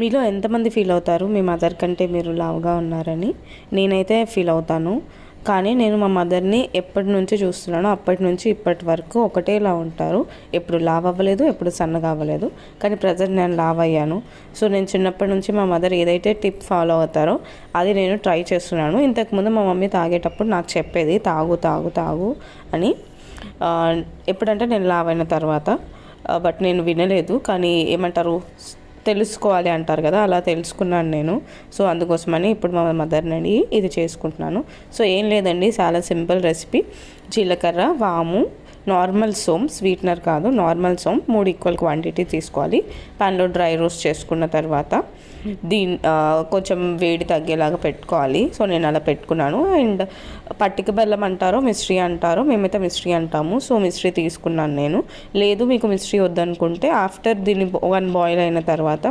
మీలో ఎంతమంది ఫీల్ అవుతారు మీ మదర్ కంటే మీరు లావుగా ఉన్నారని? నేనైతే ఫీల్ అవుతాను. కానీ నేను మా మదర్ని ఎప్పటి నుంచి చూస్తున్నానో అప్పటి నుంచి ఇప్పటి వరకు ఒకటేలా ఉంటారు. ఎప్పుడు లావు అవ్వలేదు, ఎప్పుడు సన్నగా అవ్వలేదు. కానీ ప్రజెంట్ నేను లావు అయ్యాను. సో నేను చిన్నప్పటి నుంచి మా మదర్ ఏదైతే టిప్ ఫాలో అవుతారో అది నేను ట్రై చేస్తున్నాను. ఇంతకుముందు మా మమ్మీ తాగేటప్పుడు నాకు చెప్పేది తాగు తాగు తాగు అని. ఎప్పుడంటే నేను లావు అయిన తర్వాత. బట్ నేను వినలేదు. కానీ ఏమంటారు, తెలుసుకోవాలి అంటారు కదా, అలా తెలుసుకున్నాను నేను. సో అందుకోసమని ఇప్పుడు మా మదర్ని అడిగి ఇది చేసుకుంటున్నాను. సో ఏం లేదండి, చాలా సింపుల్ రెసిపీ. జీలకర్ర, వాము, నార్మల్ సోమ్, స్వీట్నర్ కాదు, నార్మల్ సోమ్ 3 ఈక్వల్ క్వాంటిటీ తీసుకోవాలి. ప్యాన్లో డ్రై రోస్ట్ చేసుకున్న తర్వాత కొంచెం వేడి తగ్గేలాగా పెట్టుకోవాలి. సో నేను అలా పెట్టుకున్నాను. అండ్ పట్టిక బెల్లం అంటారో మిశ్రీ అంటారో, మేమైతే మిశ్రీ అంటాము. సో మిశ్రీ తీసుకున్నాను నేను. లేదు మీకు మిశ్రీ వద్దనుకుంటే ఆఫ్టర్ దీన్ని 1 బాయిల్ అయిన తర్వాత